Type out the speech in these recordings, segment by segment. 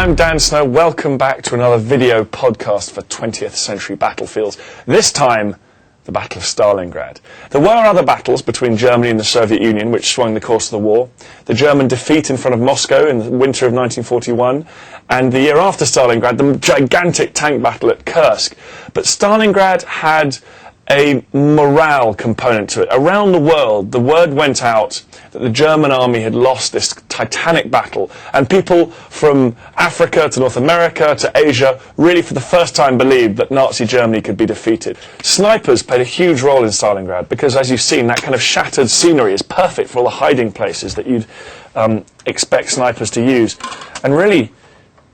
I'm Dan Snow. Welcome back to another video podcast for 20th Century Battlefields. This time, the Battle of Stalingrad. There were other battles between Germany and the Soviet Union which swung the course of the war. The German defeat in front of Moscow in the winter of 1941, and the year after Stalingrad, the gigantic tank battle at Kursk. But Stalingrad had a morale component to it. Around the world, the word went out that the German army had lost this titanic battle, and people from Africa to North America to Asia really for the first time believed that Nazi Germany could be defeated. Snipers played a huge role in Stalingrad because, as you've seen, that kind of shattered scenery is perfect for all the hiding places that you'd expect snipers to use. And really,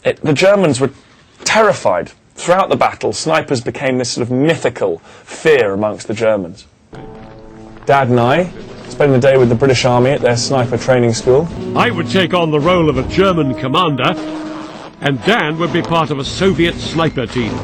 the Germans were terrified. Throughout the battle, snipers became this sort of mythical fear amongst the Germans. Dad and I spending the day with the British Army at their sniper training school. I would take on the role of a German commander, and Dan would be part of a Soviet sniper team.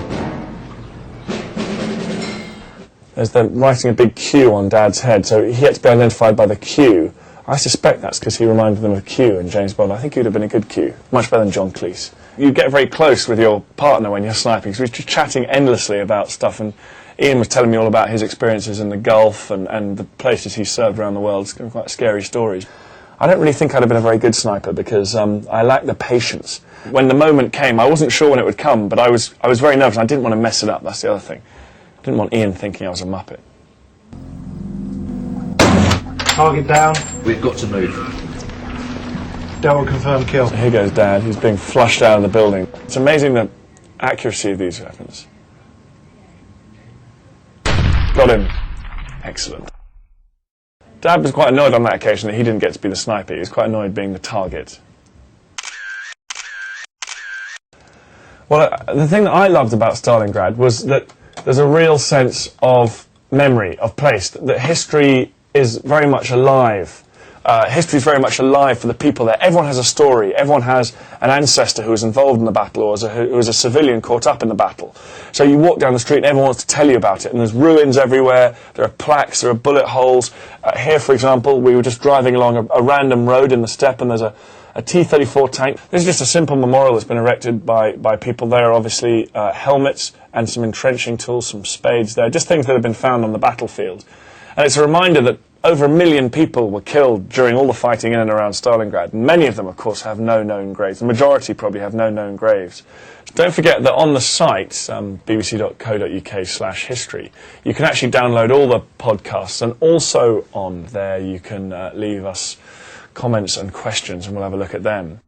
There's them writing a big Q on Dad's head, so he had to be identified by the Q. I suspect that's because he reminded them of Q and James Bond. I think he'd have been a good Q, much better than John Cleese. You get very close with your partner when you're sniping, so we're just chatting endlessly about stuff, and Ian was telling me all about his experiences in the Gulf and the places he served around the world. It's quite scary stories. I don't really think I'd have been a very good sniper because I lacked the patience. When the moment came, I wasn't sure when it would come, but I was very nervous and I didn't want to mess it up. That's the other thing. I didn't want Ian thinking I was a muppet. Target down. We've got to move. Delta confirmed kill. So here goes Dad. He's being flushed out of the building. It's amazing the accuracy of these weapons. Got him. Excellent. Dad was quite annoyed on that occasion that he didn't get to be the sniper. He was quite annoyed being the target. Well, the thing that I loved about Stalingrad was that there's a real sense of memory, of place, that history is very much alive. History is very much alive for the people there. Everyone has a story. Everyone has an ancestor who was involved in the battle or who was a civilian caught up in the battle. So you walk down the street and everyone wants to tell you about it. And there's ruins everywhere. There are plaques. There are bullet holes. Here, for example, we were just driving along a random road in the steppe and there's a T-34 tank. This is just a simple memorial that's been erected by people there. Obviously, helmets and some entrenching tools, some spades there. Just things that have been found on the battlefield. And it's a reminder that over 1 million people were killed during all the fighting in and around Stalingrad. And many of them, of course, have no known graves. The majority probably have no known graves. Don't forget that on the site, bbc.co.uk/history, you can actually download all the podcasts, and also on there you can leave us comments and questions, and we'll have a look at them.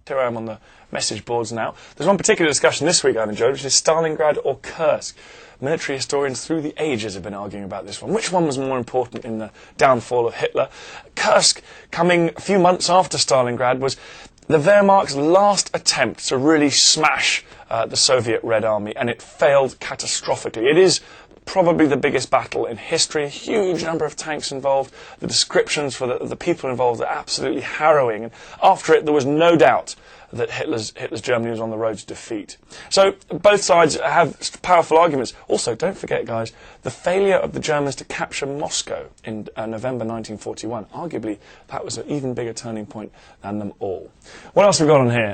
Here I am on the message boards now. There's one particular discussion this week I've enjoyed, which is Stalingrad or Kursk. Military historians through the ages have been arguing about this one. Which one was more important in the downfall of Hitler? Kursk, coming a few months after Stalingrad, was the Wehrmacht's last attempt to really smash the Soviet Red Army, and it failed catastrophically. It is probably the biggest battle in history, a huge number of tanks involved. The descriptions for the people involved are absolutely harrowing. And after it, there was no doubt that Hitler's Germany was on the road to defeat. So both sides have powerful arguments. Also, don't forget, guys, the failure of the Germans to capture Moscow in November 1941, arguably that was an even bigger turning point than them all. What else have we got on here?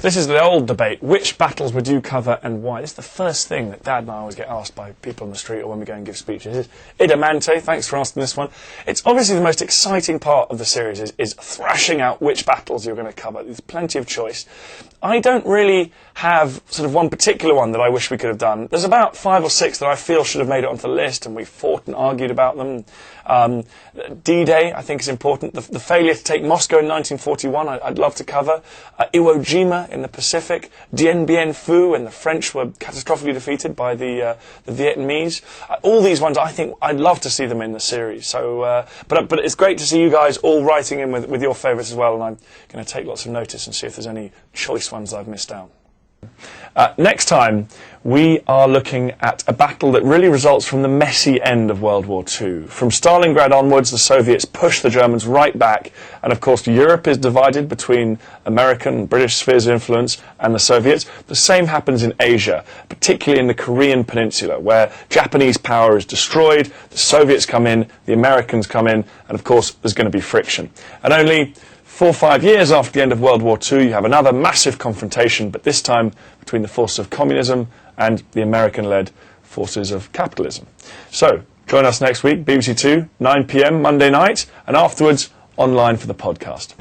This is the old debate. Which battles would you cover and why? This is the first thing that Dad and I always get asked by people on the street or when we go and give speeches. Idamante, thanks for asking this one. It's obviously the most exciting part of the series is thrashing out which battles you're going to cover. There's plenty of choice. I don't really have sort of one particular one that I wish we could have done. There's about 5 or 6 that I feel should have made it onto the list, and we fought and argued about them. D-Day, I think, is important. The failure to take Moscow in 1941, I'd love to cover. Iwo Jima in the Pacific. Dien Bien Phu, when the French were catastrophically defeated by the Vietnamese. All these ones, I think, I'd love to see them in the series. So, but it's great to see you guys all writing in with your favourites as well, and I'm going to take lots of notice and see if there's any choice ones I've missed out. Next time, we are looking at a battle that really results from the messy end of World War II. From Stalingrad onwards, the Soviets push the Germans right back, and of course Europe is divided between American and British spheres of influence and the Soviets. The same happens in Asia, particularly in the Korean peninsula, where Japanese power is destroyed, the Soviets come in, the Americans come in, and of course there's going to be friction. And only 4 or 5 years after the end of World War II, you have another massive confrontation, but this time between the forces of communism and the American-led forces of capitalism. So, join us next week, BBC 2, 9 p.m. Monday night, and afterwards online for the podcast.